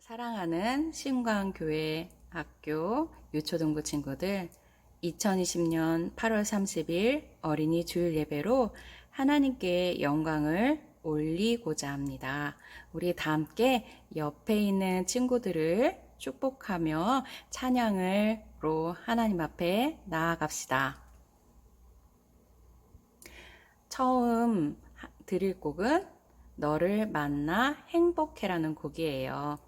사랑하는 신광교회 학교 유초등부 친구들, 2020년 8월 30일 어린이 주일 예배로 하나님께 영광을 올리고자 합니다. 우리 다 함께 옆에 있는 친구들을 축복하며 찬양으로 하나님 앞에 나아갑시다. 처음 드릴 곡은 너를 만나 행복해라는 곡이에요.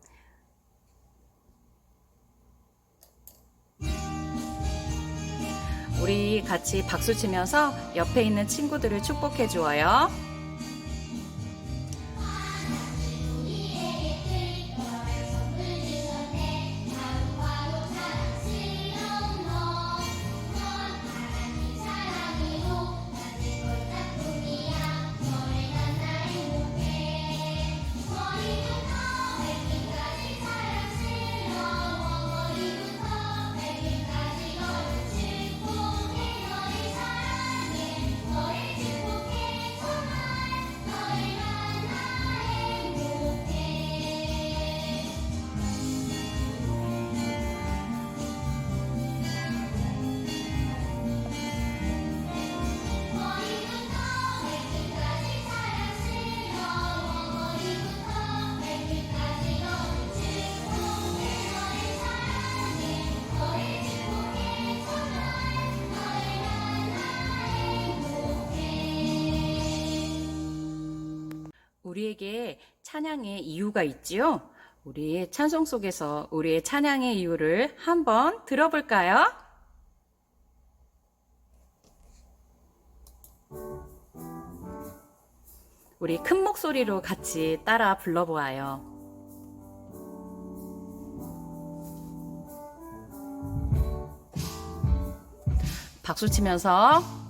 우리 같이 박수 치면서 옆에 있는 친구들을 축복해 주어요. 우리에게 찬양의 이유가 있지요? 우리 찬송 속에서 우리의 찬양의 이유를 한번 들어볼까요? 우리 큰 목소리로 같이 따라 불러보아요. 박수 치면서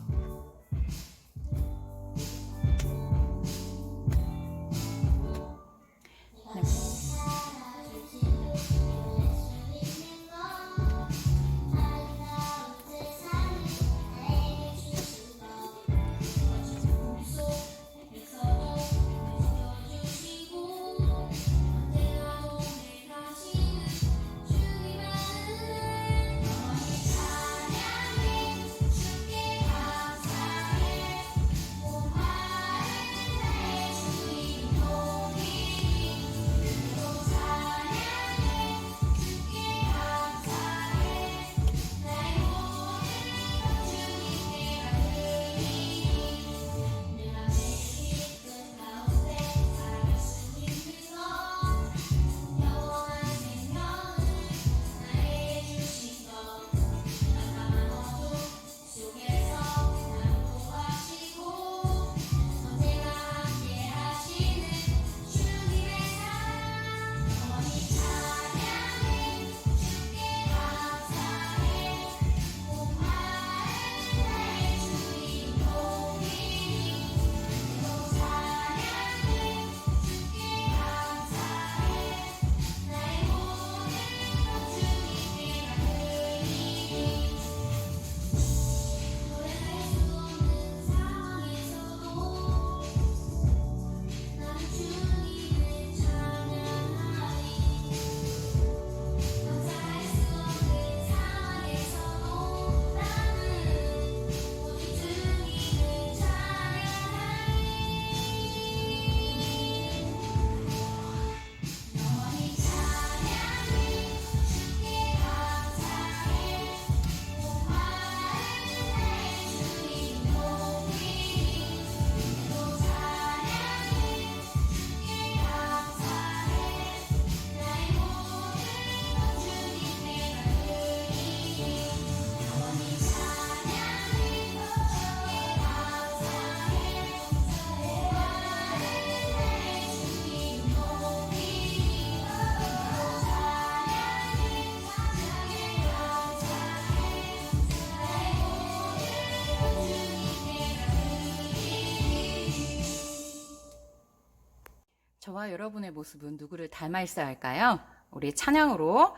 저와 여러분의 모습은 누구를 닮아 있어야 할까요? 우리 찬양으로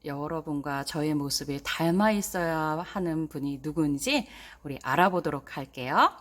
여러분과 저의 모습이 닮아 있어야 하는 분이 누구인지 우리 알아보도록 할게요.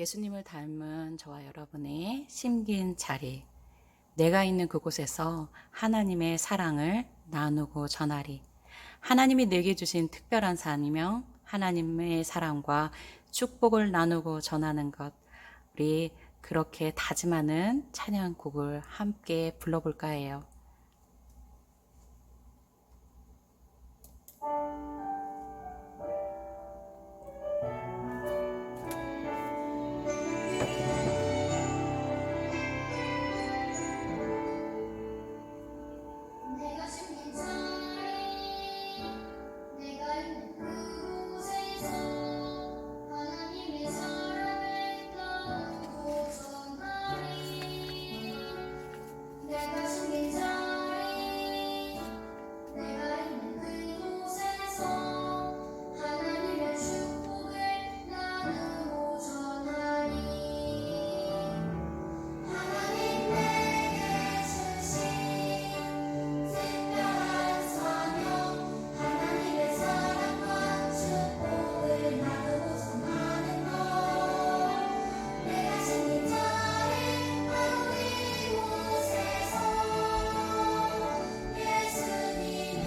예수님을 닮은 저와 여러분의 심긴 자리, 내가 있는 그곳에서 하나님의 사랑을 나누고 전하리. 하나님이 내게 주신 특별한 삶이며 하나님의 사랑과 축복을 나누고 전하는 것, 우리 그렇게 다짐하는 찬양곡을 함께 불러볼까 해요. 내가 심긴 자리 내가 있는 그곳에서 하나님의 사랑을 나누고 전하리 내가 심긴 자리 내가 있는 그곳에서 하나님의 축복을 나누고 전하리 하나님 내게 주신 특별한 사명 하나님의 사랑과 축복을 나누고 전하는 것 내가 심긴 자리 바로 이곳에서 예수님을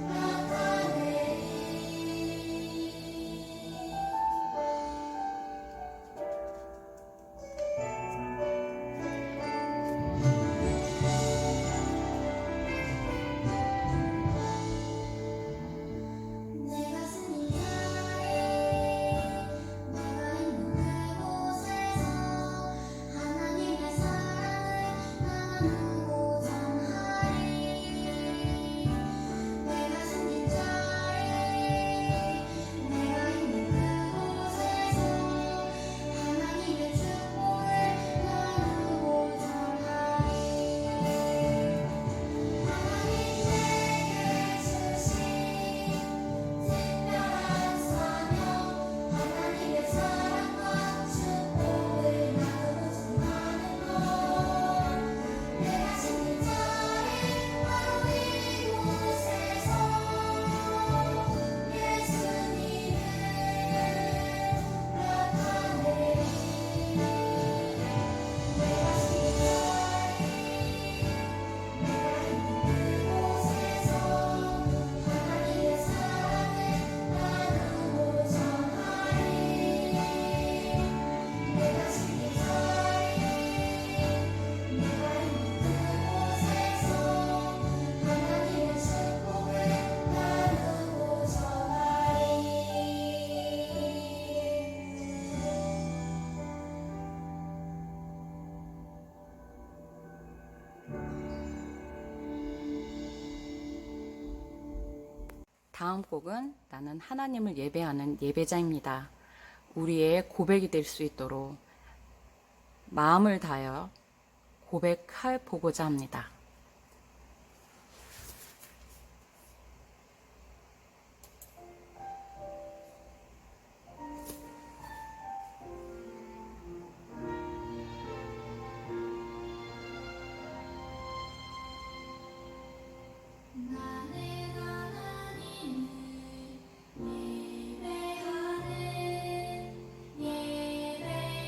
나타내리 내가 스님 자리 내가 있는 그곳에서 하나님의 사랑을 나누고 전하리 내가 스님 자리 내가 있는 그곳에서 하나님의 축복을 나누고 전하리 하나님 내게 주신 특별한 사명 하나님의 사랑과 축복을 나누고 전하는 것 내가 심긴 자리 바로 이곳에서 예수님을 나타내리 내가 심긴 자리 내가 있는 그곳에서 하나님의 사랑을 나누고 전하리 내가 심긴 자리 내가 있는 그곳에서 하나님의 축복을 나누고 전하리 다음 곡은 나는 하나님을 예배하는 예배자입니다. 우리의 고백이 될 수 있도록 마음을 다하여 고백해 보고자 합니다. 나는 하나님을 예배하는 예배자입니다.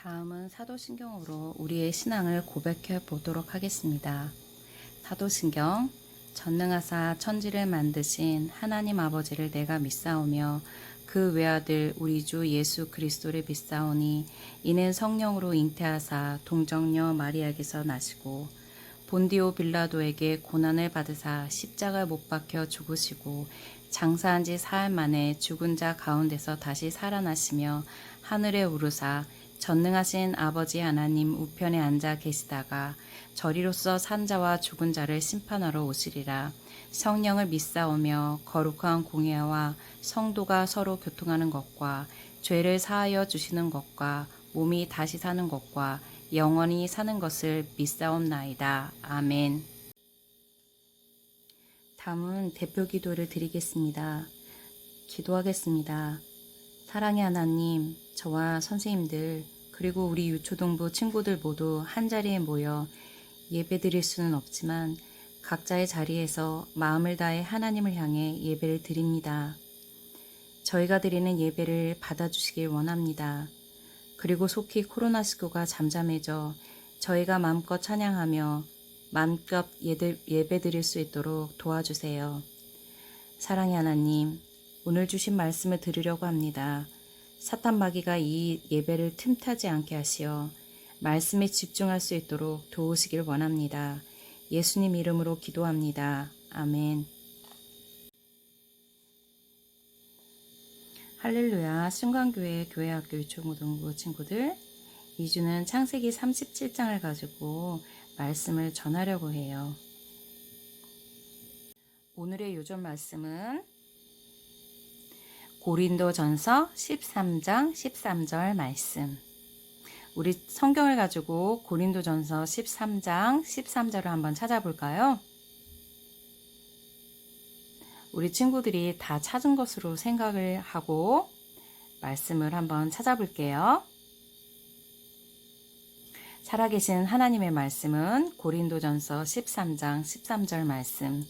다음은 사도신경으로 우리의 신앙을 고백해 보도록 하겠습니다. 사도신경. 전능하사 천지를 만드신 하나님 아버지를 내가 믿사오며 그 외아들 우리 주 예수 그리스도를 믿사오니 이는 성령으로 잉태하사 동정녀 마리아에게서 나시고 본디오 빌라도에게 고난을 받으사 십자가에 못 박혀 죽으시고 장사한 지 사흘 만에 죽은 자 가운데서 다시 살아나시며 하늘에 오르사 전능하신 아버지 하나님 우편에 앉아 계시다가 저리로서 산 자와 죽은 자를 심판하러 오시리라. 성령을 믿사오며 거룩한 공예와 성도가 서로 교통하는 것과 죄를 사하여 주시는 것과 몸이 다시 사는 것과 영원히 사는 것을 믿사옵나이다. 아멘. 다음은 대표 기도를 드리겠습니다. 기도하겠습니다. 사랑의 하나님, 저와 선생님들 그리고 우리 유초동부 친구들 모두 한자리에 모여 예배드릴 수는 없지만 각자의 자리에서 마음을 다해 하나님을 향해 예배를 드립니다. 저희가 드리는 예배를 받아주시길 원합니다. 그리고 속히 코로나19가 잠잠해져 저희가 마음껏 찬양하며 마음껏 예배 드릴 수 있도록 도와주세요. 사랑의 하나님, 오늘 주신 말씀을 들으려고 합니다. 사탄 마귀가 이 예배를 틈타지 않게 하시어 말씀에 집중할 수 있도록 도우시길 원합니다. 예수님 이름으로 기도합니다. 아멘. 할렐루야. 순간교회 교회학교 유초고등부 친구들, 2주는 창세기 37장을 가지고 말씀을 전하려고 해요. 오늘의 요점 말씀은 고린도전서 13장 13절 말씀. 우리 성경을 가지고 고린도전서 13장 13절을 한번 찾아볼까요? 우리 친구들이 다 찾은 것으로 생각을 하고 말씀을 한번 찾아볼게요. 살아계신 하나님의 말씀은 고린도전서 13장 13절 말씀.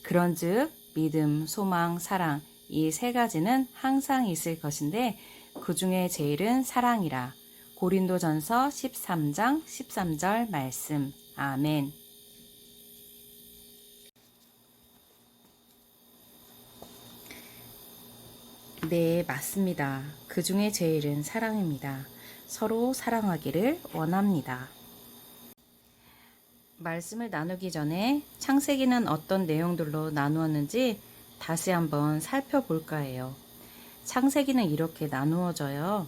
그런즉 믿음, 소망, 사랑 이 세 가지는 항상 있을 것인데 그 중에 제일은 사랑이라. 고린도전서 13장 13절 말씀. 아멘. 네, 맞습니다. 그 중에 제일은 사랑입니다. 서로 사랑하기를 원합니다. 말씀을 나누기 전에 창세기는 어떤 내용들로 나누었는지 다시 한번 살펴볼까 해요. 창세기는 이렇게 나누어져요.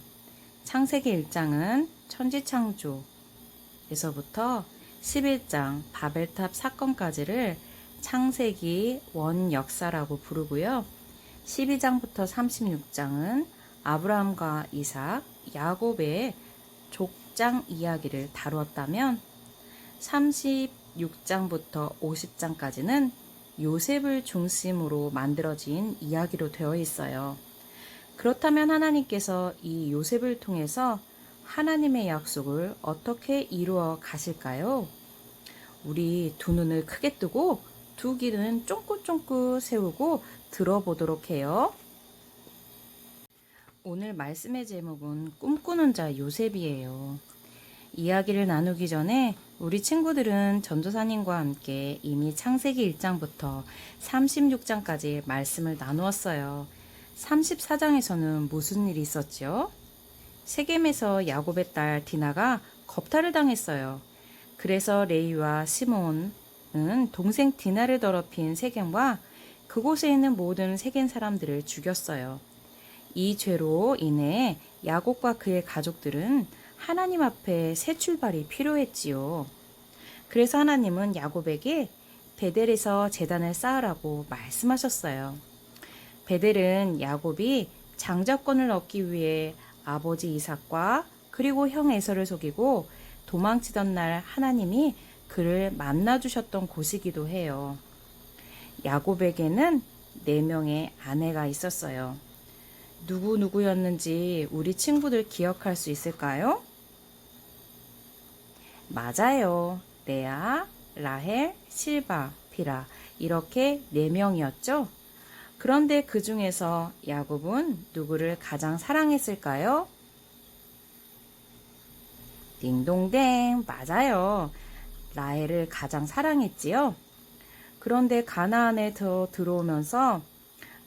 창세기 1장은 천지창조에서부터 11장 바벨탑 사건까지를 창세기 원역사라고 부르고요. 12장부터 36장은 아브라함과 이삭, 야곱의 족장 이야기를 다루었다면 36장부터 50장까지는 요셉을 중심으로 만들어진 이야기로 되어 있어요. 그렇다면 하나님께서 이 요셉을 통해서 하나님의 약속을 어떻게 이루어 가실까요? 우리 두 눈을 크게 뜨고 두 귀는 쫑긋쫑긋 세우고 들어보도록 해요. 오늘 말씀의 제목은 꿈꾸는 자 요셉이에요. 이야기를 나누기 전에 우리 친구들은 전도사님과 함께 이미 창세기 1장부터 36장까지 말씀을 나누었어요. 34장에서는 무슨 일이 있었죠? 세겜에서 야곱의 딸 디나가 겁탈을 당했어요. 그래서 레위와 시몬은 동생 디나를 더럽힌 세겜과 그곳에 있는 모든 세겜 사람들을 죽였어요. 이 죄로 인해 야곱과 그의 가족들은 하나님 앞에 새 출발이 필요했지요. 그래서 하나님은 야곱에게 베델에서 제단을 쌓으라고 말씀하셨어요. 베델은 야곱이 장자권을 얻기 위해 아버지 이삭과 그리고 형 에서를 속이고 도망치던 날 하나님이 그를 만나주셨던 곳이기도 해요. 야곱에게는 4명의 아내가 있었어요. 누구였는지 우리 친구들 기억할 수 있을까요? 맞아요. 레아, 라헬, 실바, 비라 이렇게 4명이었죠. 그런데 그 중에서 야곱은 누구를 가장 사랑했을까요? 딩동댕, 맞아요. 라헬을 가장 사랑했지요. 그런데 가나안에 들어오면서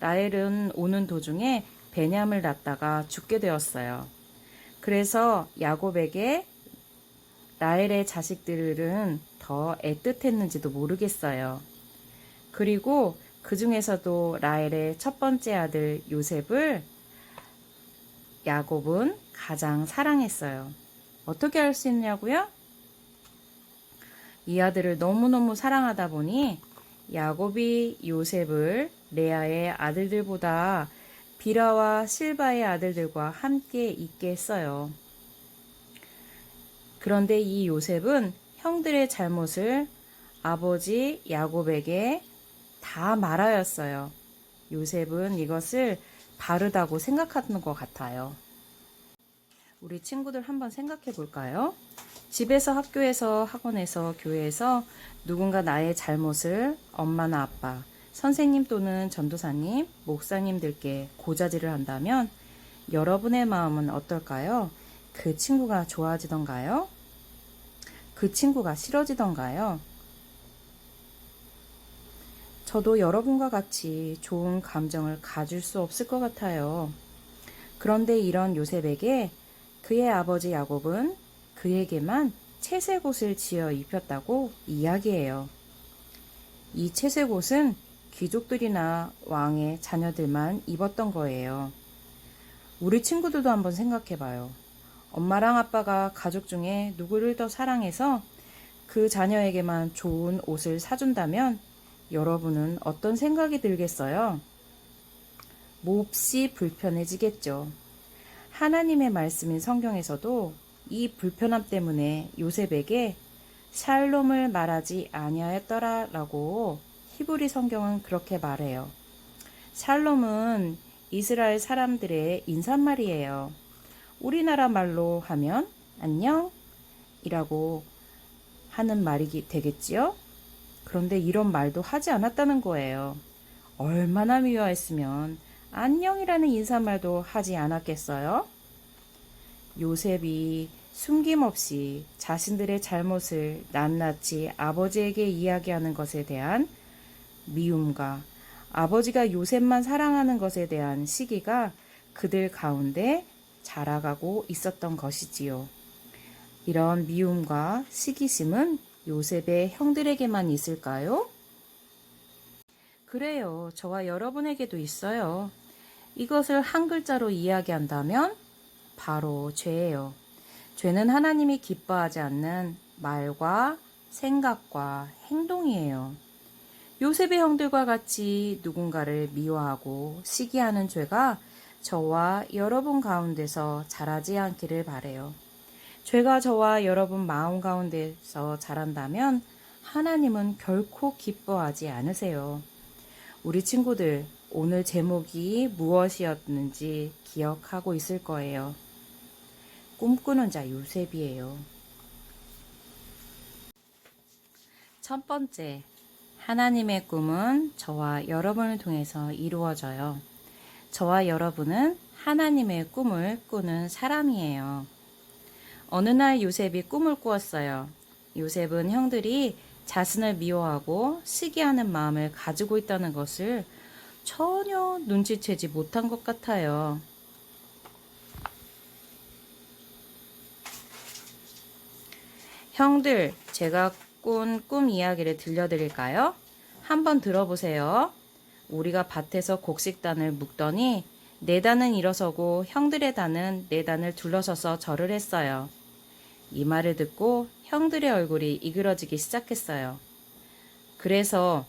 라헬은 오는 도중에 베냐민을 낳다가 죽게 되었어요. 그래서 야곱에게 라헬의 자식들은 더 애틋했는지도 모르겠어요. 그리고 그 중에서도 라헬의 첫 번째 아들 요셉을 야곱은 가장 사랑했어요. 어떻게 할 수 있냐고요? 이 아들을 너무너무 사랑하다 보니 야곱이 요셉을 레아의 아들들보다 비라와 실바의 아들들과 함께 있게 했어요. 그런데 이 요셉은 형들의 잘못을 아버지 야곱에게 다 말하였어요. 요셉은 이것을 바르다고 생각하는 것 같아요. 우리 친구들 한번 생각해 볼까요? 집에서, 학교에서, 학원에서, 교회에서 누군가 나의 잘못을 엄마나 아빠, 선생님 또는 전도사님, 목사님들께 고자질을 한다면 여러분의 마음은 어떨까요? 그 친구가 좋아지던가요? 그 친구가 싫어지던가요? 저도 여러분과 같이 좋은 감정을 가질 수 없을 것 같아요. 그런데 이런 요셉에게 그의 아버지 야곱은 그에게만 채색 옷을 지어 입혔다고 이야기해요. 이 채색 옷은 귀족들이나 왕의 자녀들만 입었던 거예요. 우리 친구들도 한번 생각해봐요. 엄마랑 아빠가 가족 중에 누구를 더 사랑해서 그 자녀에게만 좋은 옷을 사준다면 여러분은 어떤 생각이 들겠어요? 몹시 불편해지겠죠. 하나님의 말씀인 성경에서도 이 불편함 때문에 요셉에게 샬롬을 말하지 아니하였더라라고 히브리 성경은 그렇게 말해요. 샬롬은 이스라엘 사람들의 인사말이에요. 우리나라 말로 하면 안녕이라고 하는 말이 되겠지요? 그런데 이런 말도 하지 않았다는 거예요. 얼마나 미워했으면 안녕이라는 인사말도 하지 않았겠어요? 요셉이 숨김없이 자신들의 잘못을 낱낱이 아버지에게 이야기하는 것에 대한 미움과 아버지가 요셉만 사랑하는 것에 대한 시기가 그들 가운데 자라가고 있었던 것이지요. 이런 미움과 시기심은 요셉의 형들에게만 있을까요? 그래요. 저와 여러분에게도 있어요. 이것을 한 글자로 이야기한다면 바로 죄예요. 죄는 하나님이 기뻐하지 않는 말과 생각과 행동이에요. 요셉의 형들과 같이 누군가를 미워하고 시기하는 죄가 저와 여러분 가운데서 자라지 않기를 바래요. 죄가 저와 여러분 마음 가운데서 자란다면 하나님은 결코 기뻐하지 않으세요. 우리 친구들, 오늘 제목이 무엇이었는지 기억하고 있을 거예요. 꿈꾸는 자 요셉이에요. 첫 번째, 하나님의 꿈은 저와 여러분을 통해서 이루어져요. 저와 여러분은 하나님의 꿈을 꾸는 사람이에요. 어느 날 요셉이 꿈을 꾸었어요. 요셉은 형들이 자신을 미워하고 시기하는 마음을 가지고 있다는 것을 전혀 눈치채지 못한 것 같아요. 형들, 제가 꾼 꿈 이야기를 들려드릴까요? 한번 들어보세요. 우리가 밭에서 곡식단을 묶더니 네 단은 일어서고 형들의 단은 네 단을 둘러서서 절을 했어요. 이 말을 듣고 형들의 얼굴이 이그러지기 시작했어요. 그래서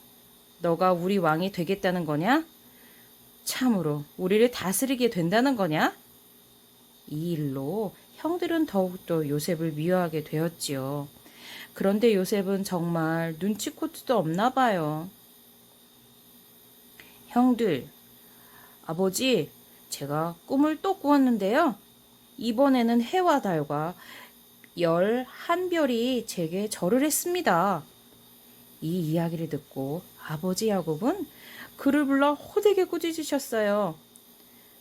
너가 우리 왕이 되겠다는 거냐? 참으로 우리를 다스리게 된다는 거냐? 이 일로 형들은 더욱더 요셉을 미워하게 되었지요. 그런데 요셉은 정말 눈치코트도 없나 봐요. 형들, 아버지, 제가 꿈을 또 꾸었는데요. 이번에는 해와 달과 11별이 제게 절을 했습니다. 이 이야기를 듣고 아버지 야곱은 그를 불러 호되게 꾸짖으셨어요.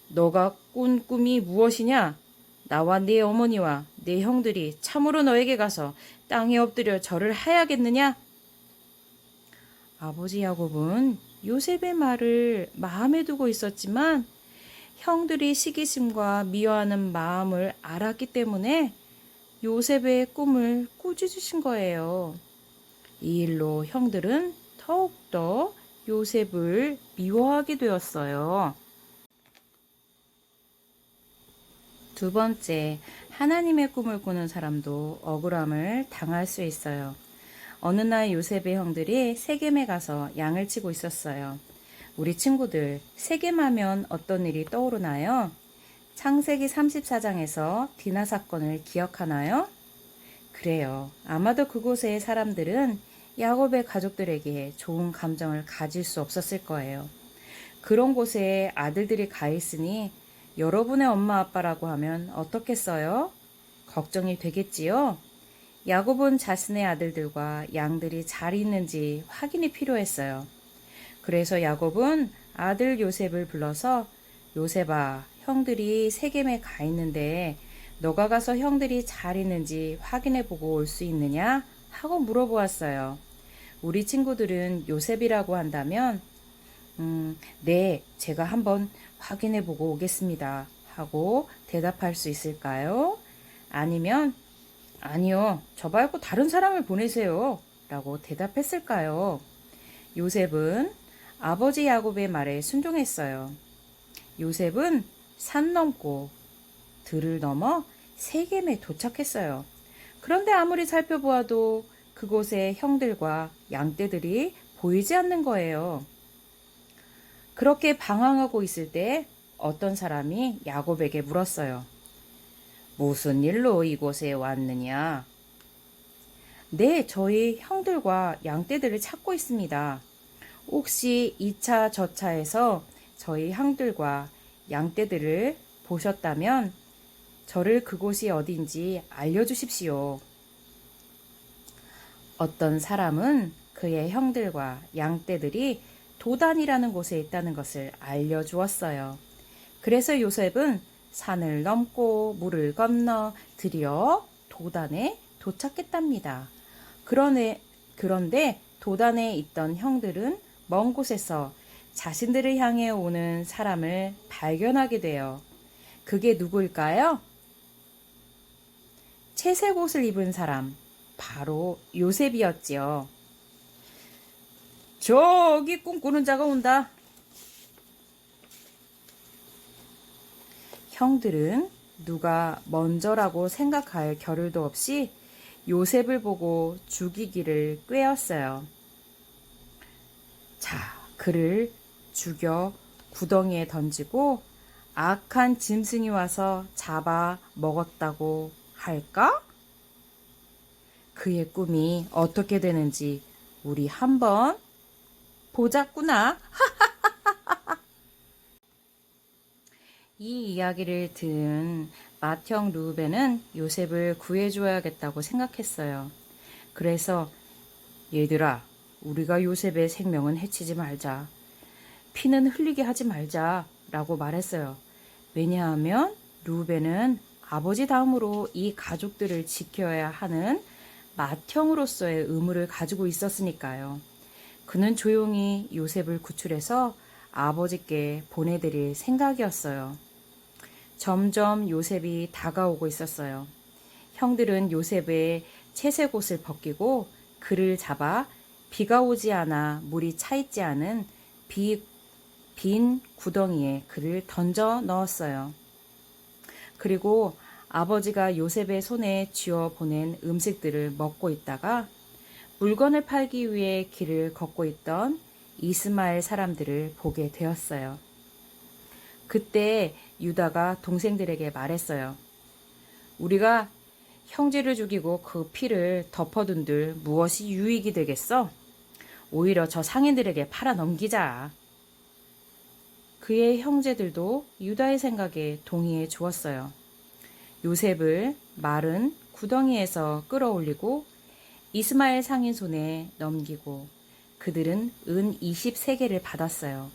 너가 꾼 꿈이 무엇이냐? 나와 네 어머니와 네 형들이 참으로 너에게 가서 땅에 엎드려 절을 하야겠느냐? 아버지 야곱은 요셉의 말을 마음에 두고 있었지만 형들이 시기심과 미워하는 마음을 알았기 때문에 요셉의 꿈을 꾸짖으신 거예요. 이 일로 형들은 더욱더 요셉을 미워하게 되었어요. 두 번째, 하나님의 꿈을 꾸는 사람도 억울함을 당할 수 있어요. 어느 날 요셉의 형들이 세겜에 가서 양을 치고 있었어요. 우리 친구들, 세겜하면 어떤 일이 떠오르나요? 창세기 34장에서 디나 사건을 기억하나요? 그래요. 아마도 그곳의 사람들은 야곱의 가족들에게 좋은 감정을 가질 수 없었을 거예요. 그런 곳에 아들들이 가 있으니 여러분의 엄마 아빠라고 하면 어떻겠어요? 걱정이 되겠지요? 야곱은 자신의 아들들과 양들이 잘 있는지 확인이 필요했어요. 그래서 야곱은 아들 요셉을 불러서 요셉아, 형들이 세겜에 가 있는데 너가 가서 형들이 잘 있는지 확인해 보고 올 수 있느냐? 하고 물어보았어요. 우리 친구들은 요셉이라고 한다면 네, 제가 한번 확인해 보고 오겠습니다. 하고 대답할 수 있을까요? 아니면 아니요, 저 말고 다른 사람을 보내세요. 라고 대답했을까요? 요셉은 아버지 야곱의 말에 순종했어요. 요셉은 산 넘고 들을 넘어 세겜에 도착했어요. 그런데 아무리 살펴보아도 그곳에 형들과 양떼들이 보이지 않는 거예요. 그렇게 방황하고 있을 때 어떤 사람이 야곱에게 물었어요. 무슨 일로 이곳에 왔느냐? 네, 저희 형들과 양떼들을 찾고 있습니다. 혹시 2차 저차에서 저희 형들과 양떼들을 보셨다면 저를 그곳이 어딘지 알려주십시오. 어떤 사람은 그의 형들과 양떼들이 도단이라는 곳에 있다는 것을 알려주었어요. 그래서 요셉은 산을 넘고 물을 건너 드디어 도단에 도착했답니다. 그런데 도단에 있던 형들은 먼 곳에서 자신들을 향해 오는 사람을 발견하게 돼요. 그게 누구일까요? 채색 옷을 입은 사람, 바로 요셉이었지요. 저기 꿈꾸는 자가 온다. 형들은 누가 먼저라고 생각할 겨를도 없이 요셉을 보고 죽이기를 꾀었어요. 자, 그를 죽여 구덩이에 던지고 악한 짐승이 와서 잡아 먹었다고 할까? 그의 꿈이 어떻게 되는지 우리 한번 보자꾸나. 이 이야기를 들은 맏형 르우벤은 요셉을 구해줘야겠다고 생각했어요. 그래서 얘들아, 우리가 요셉의 생명은 해치지 말자. 피는 흘리게 하지 말자 라고 말했어요. 왜냐하면 르우벤은 아버지 다음으로 이 가족들을 지켜야 하는 맏형으로서의 의무를 가지고 있었으니까요. 그는 조용히 요셉을 구출해서 아버지께 보내드릴 생각이었어요. 점점 요셉이 다가오고 있었어요. 형들은 요셉의 채색 옷을 벗기고 그를 잡아 비가 오지 않아 물이 차 있지 않은 빈 구덩이에 그를 던져 넣었어요. 그리고 아버지가 요셉의 손에 쥐어 보낸 음식들을 먹고 있다가 물건을 팔기 위해 길을 걷고 있던 이스마엘 사람들을 보게 되었어요. 그때 유다가 동생들에게 말했어요. 우리가 형제를 죽이고 그 피를 덮어둔들 무엇이 유익이 되겠어? 오히려 저 상인들에게 팔아 넘기자. 그의 형제들도 유다의 생각에 동의해 주었어요. 요셉을 마른 구덩이에서 끌어올리고 이스마엘 상인 손에 넘기고 그들은 은 20세겔을 받았어요.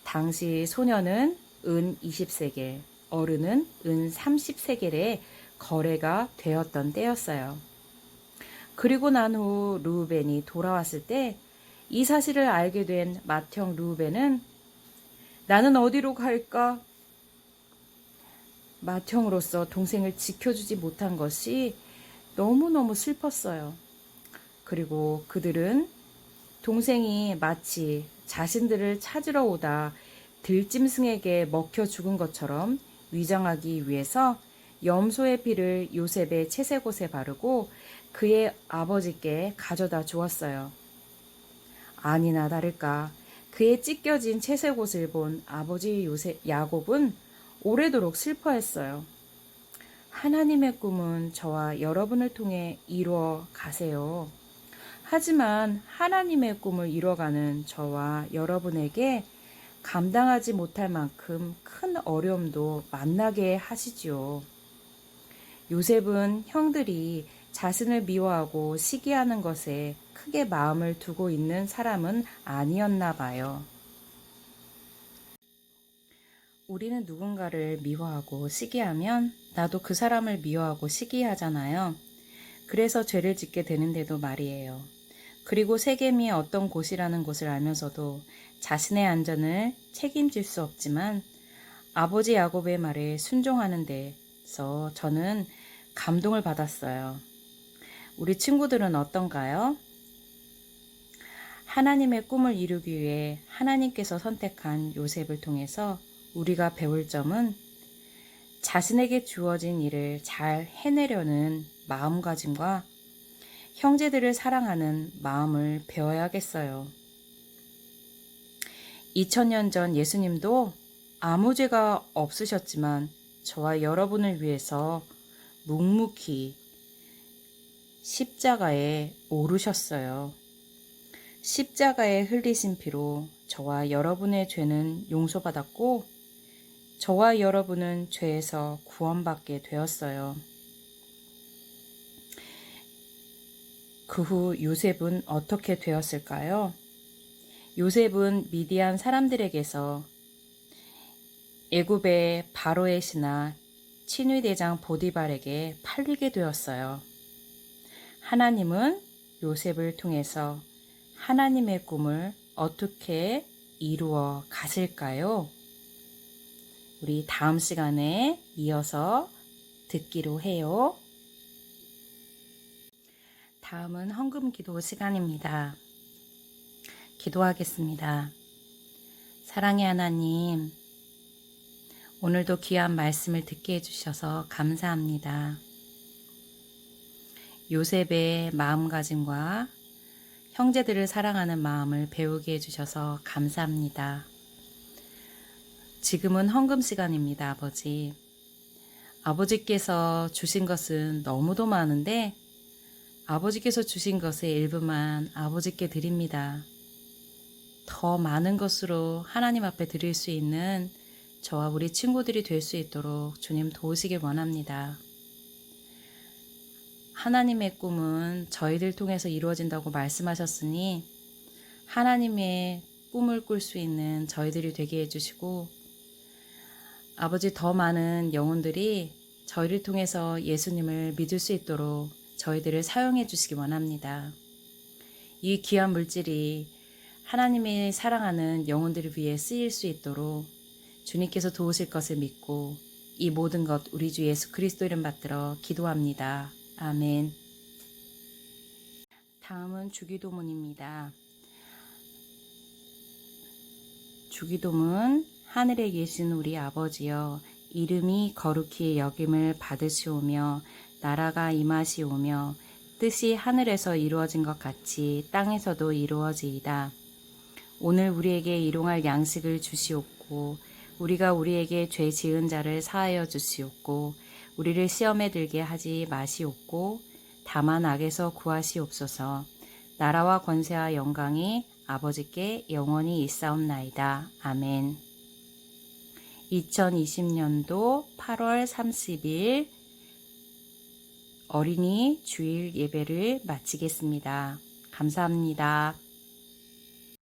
당시 소녀는 은 20세겔, 어른은 은 30세겔에 거래가 되었던 때였어요. 그리고 난 후 르우벤이 돌아왔을 때 이 사실을 알게 된 맏형 르우벤은 나는 어디로 갈까? 맏형으로서 동생을 지켜주지 못한 것이 너무너무 슬펐어요. 그리고 그들은 동생이 마치 자신들을 찾으러 오다 들짐승에게 먹혀 죽은 것처럼 위장하기 위해서 염소의 피를 요셉의 채색옷에 바르고 그의 아버지께 가져다 주었어요. 아니나 다를까 그의 찢겨진 채색옷을 본 아버지 야곱은 오래도록 슬퍼했어요. 하나님의 꿈은 저와 여러분을 통해 이루어 가세요. 하지만 하나님의 꿈을 이뤄가는 저와 여러분에게 감당하지 못할 만큼 큰 어려움도 만나게 하시지요. 요셉은 형들이 자신을 미워하고 시기하는 것에 크게 마음을 두고 있는 사람은 아니었나 봐요. 우리는 누군가를 미워하고 시기하면 나도 그 사람을 미워하고 시기하잖아요. 그래서 죄를 짓게 되는데도 말이에요. 그리고 세겜이 어떤 곳이라는 것을 알면서도 자신의 안전을 책임질 수 없지만 아버지 야곱의 말에 순종하는 데서 저는 감동을 받았어요. 우리 친구들은 어떤가요? 하나님의 꿈을 이루기 위해 하나님께서 선택한 요셉을 통해서 우리가 배울 점은 자신에게 주어진 일을 잘 해내려는 마음가짐과 형제들을 사랑하는 마음을 배워야겠어요. 2000년 전 예수님도 아무 죄가 없으셨지만 저와 여러분을 위해서 묵묵히 십자가에 오르셨어요. 십자가에 흘리신 피로 저와 여러분의 죄는 용서받았고 저와 여러분은 죄에서 구원받게 되었어요. 그 후 요셉은 어떻게 되었을까요? 요셉은 미디안 사람들에게서 애굽의 바로의 신하 친위대장 보디발에게 팔리게 되었어요. 하나님은 요셉을 통해서 하나님의 꿈을 어떻게 이루어 가실까요? 우리 다음 시간에 이어서 듣기로 해요. 다음은 헌금 기도 시간입니다. 기도하겠습니다. 사랑의 하나님, 오늘도 귀한 말씀을 듣게 해주셔서 감사합니다. 요셉의 마음가짐과 형제들을 사랑하는 마음을 배우게 해주셔서 감사합니다. 지금은 헌금 시간입니다, 아버지. 아버지께서 주신 것은 너무도 많은데 아버지께서 주신 것의 일부만 아버지께 드립니다. 더 많은 것으로 하나님 앞에 드릴 수 있는 저와 우리 친구들이 될 수 있도록 주님 도우시길 원합니다. 하나님의 꿈은 저희들 통해서 이루어진다고 말씀하셨으니 하나님의 꿈을 꿀 수 있는 저희들이 되게 해주시고 아버지 더 많은 영혼들이 저희를 통해서 예수님을 믿을 수 있도록 저희들을 사용해 주시기 원합니다. 이 귀한 물질이 하나님의 사랑하는 영혼들을 위해 쓰일 수 있도록 주님께서 도우실 것을 믿고 이 모든 것 우리 주 예수 그리스도 이름 받들어 기도합니다. 아멘. 다음은 주기도문입니다. 주기도문. 하늘에 계신 우리 아버지여, 이름이 거룩히 여김을 받으시오며 나라가 임하시오며 뜻이 하늘에서 이루어진 것 같이 땅에서도 이루어지이다. 오늘 우리에게 일용할 양식을 주시옵고 우리가 우리에게 죄 지은 자를 사하여 주시옵고 우리를 시험에 들게 하지 마시옵고 다만 악에서 구하시옵소서. 나라와 권세와 영광이 아버지께 영원히 있사옵나이다. 아멘. 2020년도 8월 30일 어린이 주일 예배를 마치겠습니다. 감사합니다.